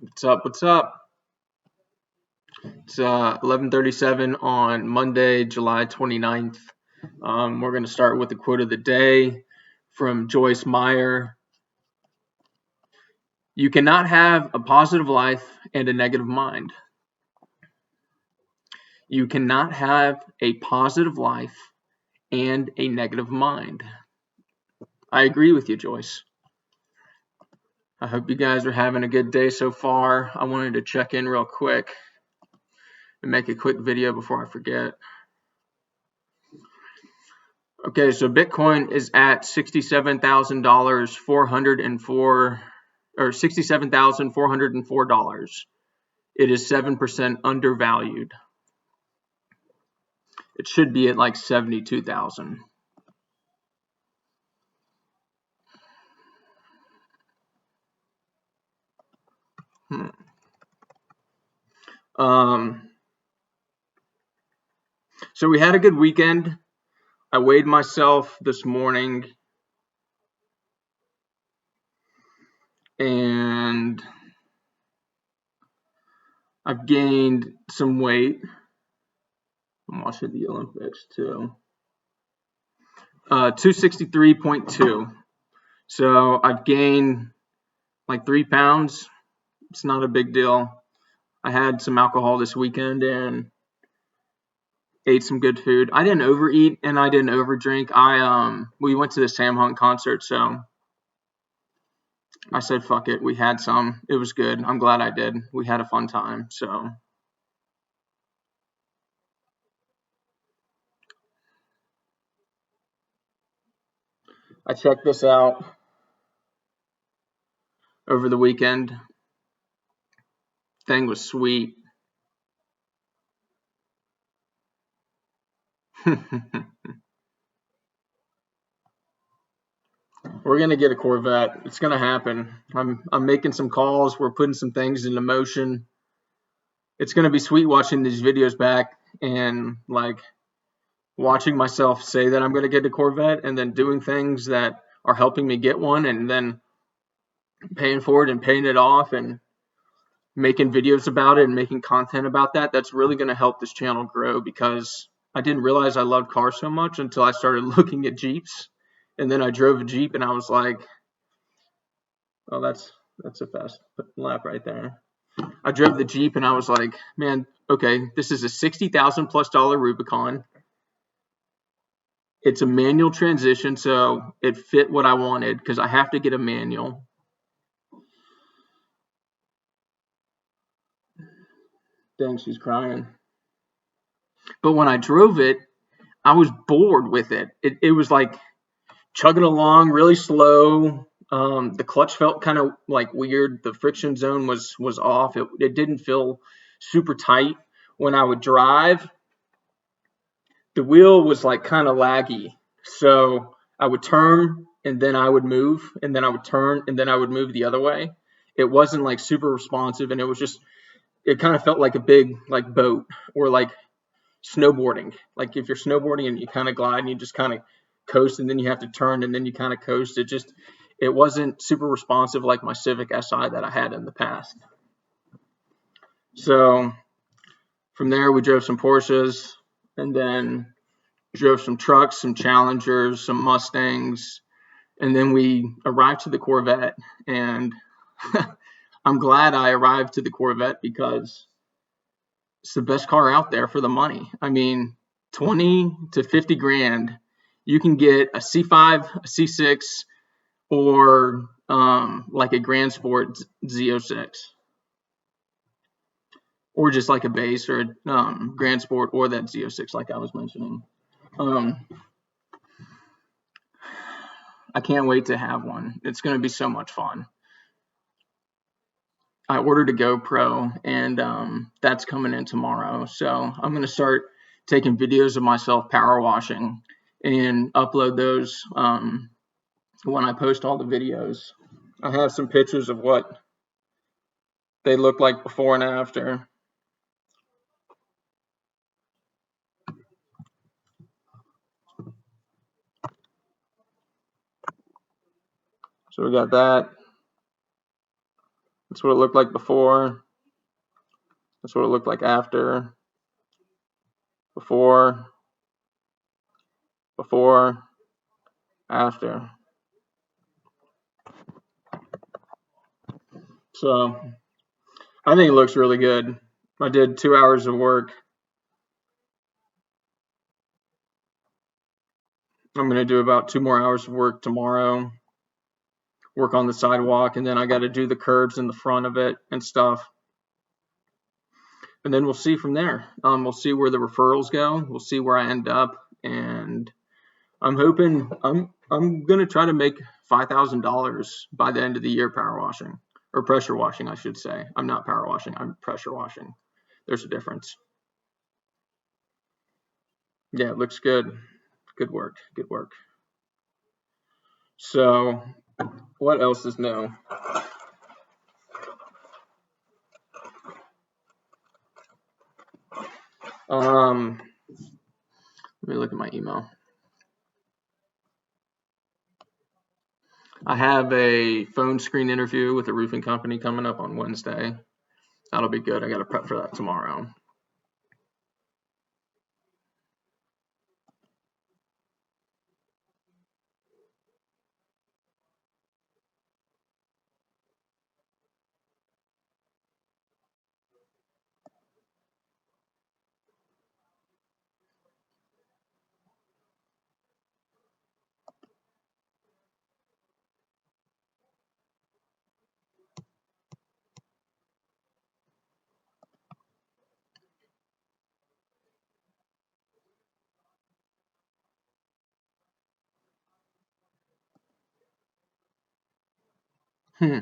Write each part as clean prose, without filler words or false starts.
What's up? What's up? It's 11:37 on Monday, July 29th. We're going to start with the quote of the day from Joyce Meyer. You cannot have a positive life and a negative mind. You cannot have a positive life and a negative mind. I agree with you, Joyce. I hope you guys are having a good day so far. I wanted to check in real quick and make a quick video before I forget. Okay, so Bitcoin is at $67,404. It is 7% undervalued. It should be at like 72,000. So we had a good weekend. I weighed myself this morning and I've gained some weight. I'm watching the Olympics too. 263.2. So I've gained like 3 pounds. It's not a big deal. I had some alcohol this weekend and ate some good food. I didn't overeat and I didn't overdrink. We went to the Sam Hunt concert, so I said fuck it. We had some. It was good. I'm glad I did. We had a fun time. So I checked this out over the weekend. Thing was sweet. We're gonna get a Corvette. It's gonna happen. I'm making some calls. We're putting some things into motion. It's gonna be sweet watching these videos back and like watching myself say that I'm gonna get a Corvette and then doing things that are helping me get one and then paying for it and paying it off and making videos about it and making content about that. That's really gonna help this channel grow because I didn't realize I loved cars so much until I started looking at Jeeps. And then I drove a Jeep and I was like, oh, that's a fast lap right there. I drove the Jeep and I was like, man, okay, this is a $60,000+ Rubicon. It's a manual transmission, so it fit what I wanted because I have to get a manual. Dang, she's crying. But when I drove it, I was bored with it. It was like chugging along really slow. The clutch felt kind of like weird. The friction zone was off. It didn't feel super tight. When I would drive, the wheel was like kind of laggy. So I would turn and then I would move and then I would turn and then I would move the other way. It wasn't like super responsive and it kind of felt like a big like boat or like snowboarding. Like if you're snowboarding and you kind of glide and you just kind of coast and then you have to turn and then you kind of coast. It wasn't super responsive like my Civic Si that I had in the past. So from there we drove some Porsches and then drove some trucks, some Challengers, some Mustangs, and then we arrived to the Corvette. And I'm glad I arrived to the Corvette because it's the best car out there for the money. I mean, 20 to 50 grand, you can get a C5, a C6, or like a Grand Sport Z06. Or just like a base or a Grand Sport or that Z06 like I was mentioning. I can't wait to have one. It's going to be so much fun. I ordered a GoPro and that's coming in tomorrow. So I'm going to start taking videos of myself power washing and upload those when I post all the videos. I have some pictures of what they look like before and after. So we got that. That's what it looked like before. That's what it looked like after. Before, after. So I think it looks really good. I did 2 hours of work. I'm going to do about 2 more hours of work tomorrow, work on the sidewalk, and then I got to do the curbs in the front of it and stuff. And then we'll see from there. We'll see where the referrals go. We'll see where I end up. And I'm hoping I'm going to try to make $5,000 by the end of the year power washing, or pressure washing, I should say. I'm not power washing. I'm pressure washing. There's a difference. Yeah, it looks good. Good work. Good work. So what else is new? Let me look at my email. I have a phone screen interview with a roofing company coming up on Wednesday. That'll be good. I got to prep for that tomorrow. I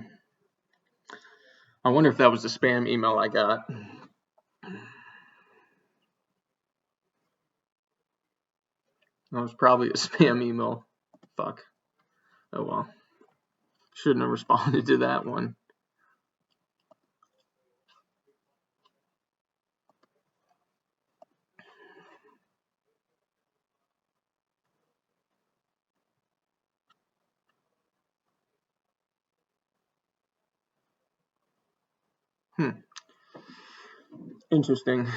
wonder if that was the spam email I got. That was probably a spam email. Fuck. Oh well. Shouldn't have responded to that one. Interesting.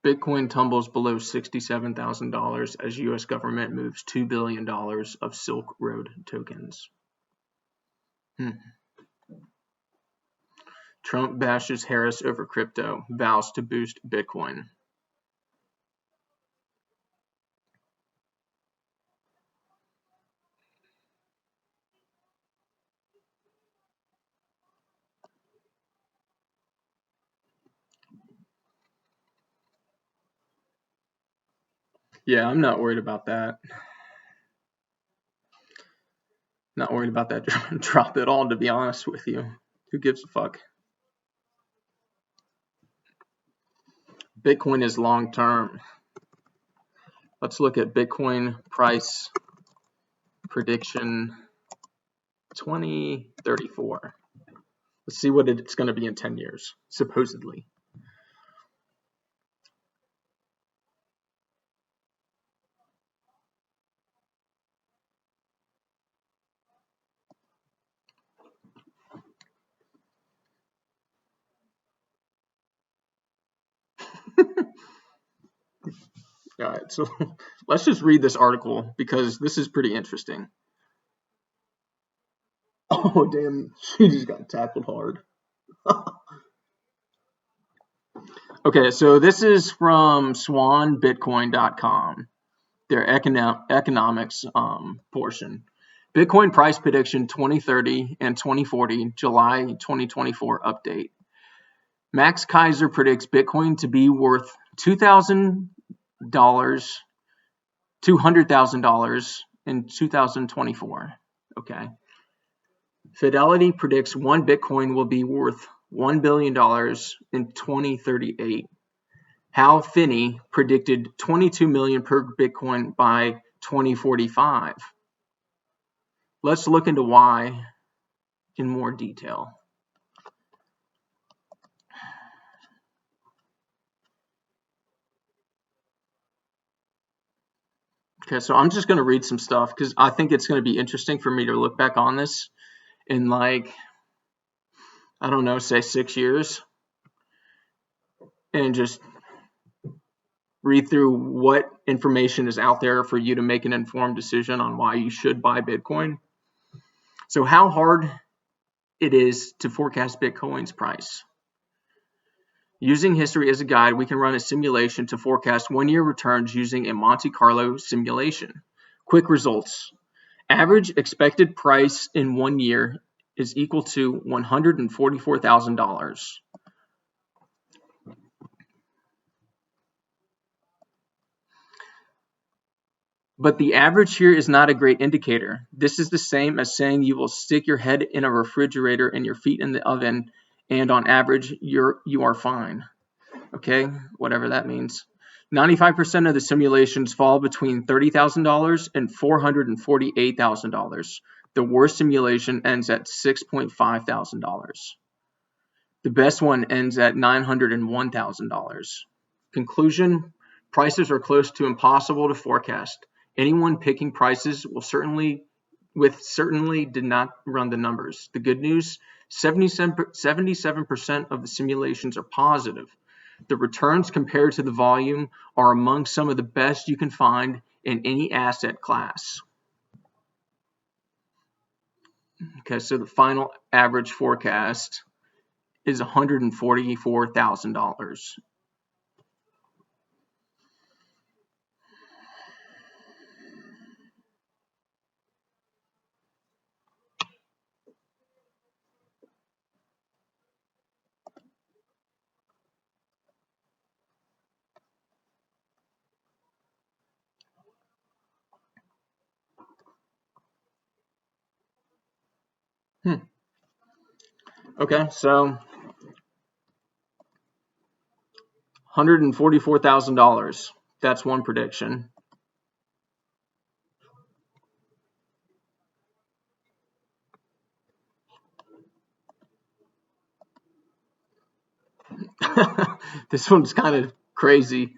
Bitcoin tumbles below $67,000 as U.S. government moves $2 billion of Silk Road tokens. Trump bashes Harris over crypto, vows to boost Bitcoin. Yeah, I'm not worried about that. Not worried about that drop at all, to be honest with you. Who gives a fuck? Bitcoin is long term. Let's look at Bitcoin price prediction 2034. Let's see what it's going to be in 10 years, supposedly. All right, so let's just read this article because this is pretty interesting. Oh, damn, she just got tackled hard. Okay, so this is from swanbitcoin.com, their economics portion. Bitcoin price prediction 2030 and 2040, July 2024 update. Max Kaiser predicts Bitcoin to be worth $200,000 in 2024. Okay. Fidelity predicts one Bitcoin will be worth $1 billion in 2038. Hal Finney predicted 22 million per Bitcoin by 2045. Let's look into why in more detail. Okay, so I'm just going to read some stuff because I think it's going to be interesting for me to look back on this in, like, I don't know, say 6 years, and just read through what information is out there for you to make an informed decision on why you should buy Bitcoin. So how hard it is to forecast Bitcoin's price. Using history as a guide, we can run a simulation to forecast one-year returns using a Monte Carlo simulation. Quick results. Average expected price in 1 year is equal to $144,000. But the average here is not a great indicator. This is the same as saying you will stick your head in a refrigerator and your feet in the oven, and on average, you are fine. Okay, whatever that means. 95% of the simulations fall between $30,000 and $448,000. The worst simulation ends at $6,500. The best one ends at $901,000. Conclusion: prices are close to impossible to forecast. Anyone picking prices will certainly did not run the numbers. The good news: 77% of the simulations are positive. The returns compared to the volume are among some of the best you can find in any asset class. Okay, so the final average forecast is $144,000. Okay, so $144,000. That's one prediction. This one's kind of crazy.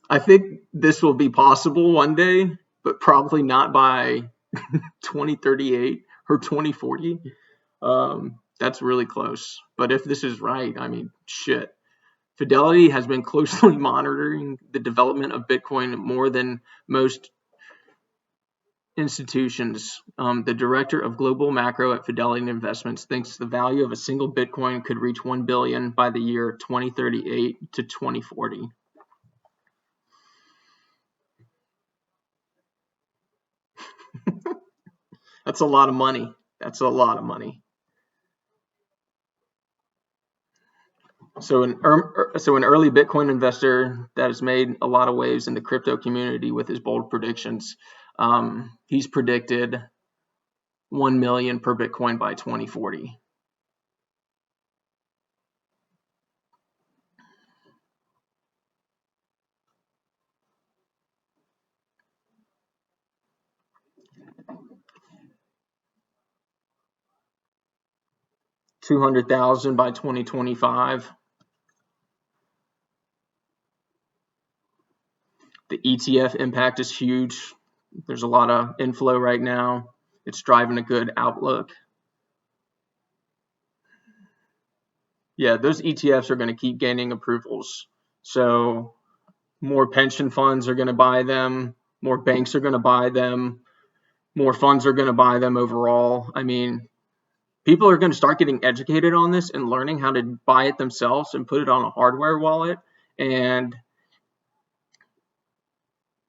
I think this will be possible one day, but probably not by 2038 or 2040. That's really close. But if this is right, I mean, shit. Fidelity has been closely monitoring the development of Bitcoin more than most institutions. The director of global macro at Fidelity Investments thinks the value of a single Bitcoin could reach $1 billion by the year 2038 to 2040. That's a lot of money. That's a lot of money. So an early Bitcoin investor that has made a lot of waves in the crypto community with his bold predictions. He's predicted 1 million per Bitcoin by 2040. $200,000 by 2025. The ETF impact is huge. There's a lot of inflow right now. It's driving a good outlook. Yeah, those ETFs are going to keep gaining approvals. So more pension funds are going to buy them. More banks are going to buy them. More funds are going to buy them overall. I mean, people are going to start getting educated on this and learning how to buy it themselves and put it on a hardware wallet, and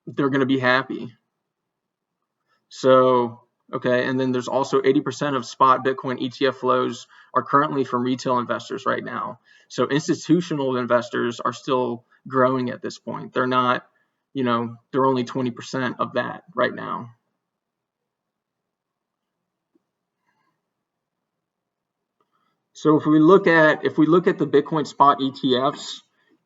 they're going to be happy. So, okay, and then there's also 80% of spot Bitcoin ETF flows are currently from retail investors right now. So institutional investors are still growing at this point. They're not, they're only 20% of that right now. So if we look at the Bitcoin spot ETFs,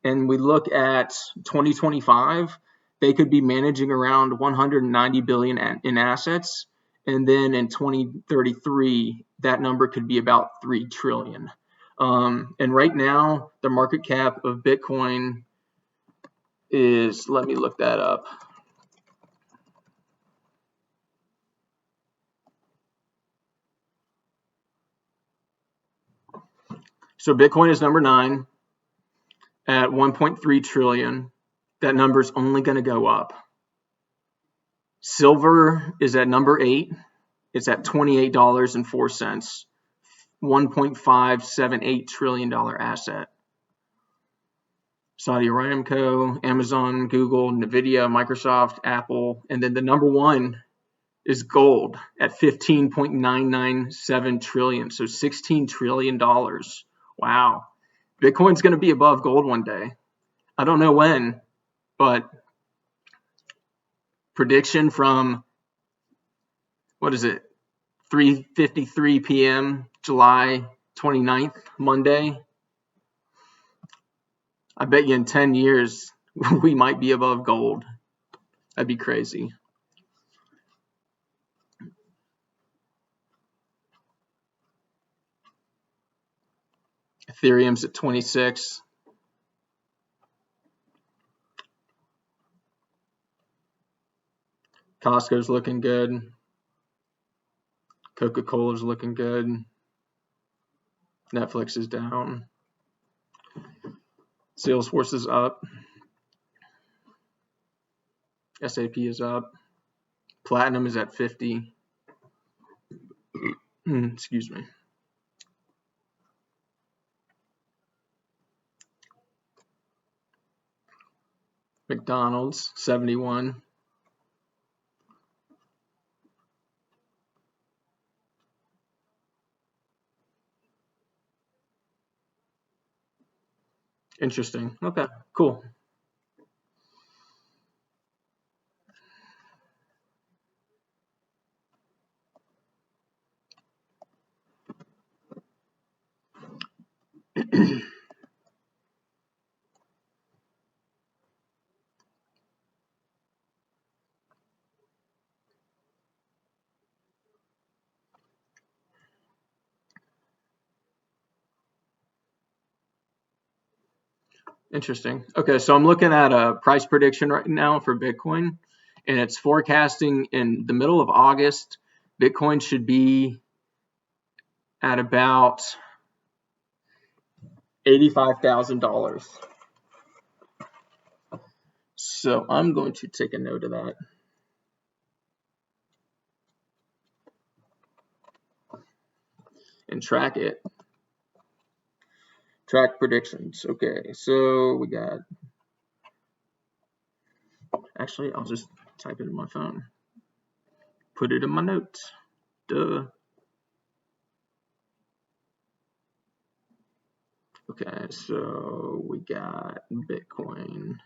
and we look at 2025, they could be managing around 190 billion in assets, and then in 2033, that number could be about 3 trillion. And right now, the market cap of Bitcoin is, let me look that up. So Bitcoin is number 9 at 1.3 trillion. That number is only going to go up. Silver is at number 8. It's at $28.04. $1.578 trillion asset. Saudi Aramco, Amazon, Google, Nvidia, Microsoft, Apple, and then the number 1 is gold at $15.997 trillion, so $16 trillion. Wow. Bitcoin's going to be above gold one day. I don't know when, but prediction from, what is it, 3:53 p.m., July 29th, Monday. I bet you in 10 years, we might be above gold. That'd be crazy. Ethereum's at 26. Costco's looking good. Coca-Cola's looking good. Netflix is down. Salesforce is up. SAP is up. Platinum is at 50. Excuse me. McDonald's, 71. Interesting. Okay, cool. Interesting. Okay, so I'm looking at a price prediction right now for Bitcoin, and it's forecasting in the middle of August, Bitcoin should be at about $85,000. So I'm going to take a note of that. And track it. Track predictions. Okay, so we got, actually, I'll just type it in my phone. Put it in my notes. Duh. Okay, so we got Bitcoin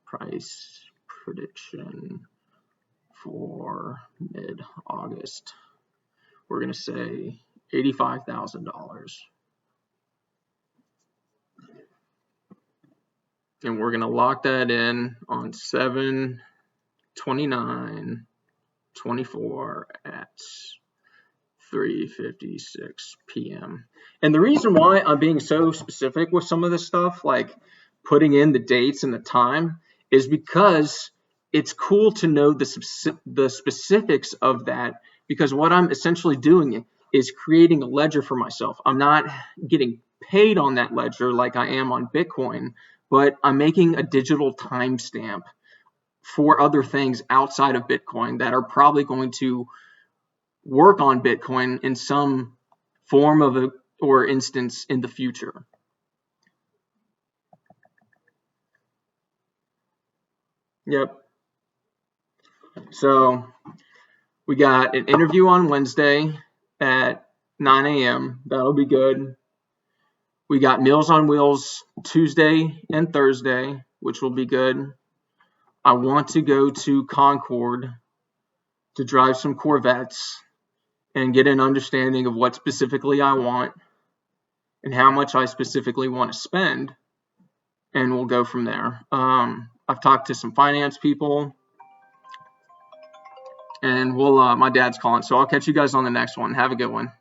price prediction for mid-August. We're going to say $85,000. And we're going to lock that in on 7/29/24 at 3:56 p.m. And the reason why I'm being so specific with some of this stuff, like putting in the dates and the time, is because it's cool to know the specifics of that, because what I'm essentially doing is creating a ledger for myself. I'm not getting paid on that ledger like I am on Bitcoin, but I'm making a digital timestamp for other things outside of Bitcoin that are probably going to work on Bitcoin in some form of or instance in the future. Yep. So we got an interview on Wednesday at 9 a.m. That'll be good. We got Meals on Wheels Tuesday and Thursday, which will be good. I want to go to Concord to drive some Corvettes and get an understanding of what specifically I want and how much I specifically want to spend. and we'll go from there. I've talked to some finance people, and my dad's calling, so I'll catch you guys on the next one. Have a good one.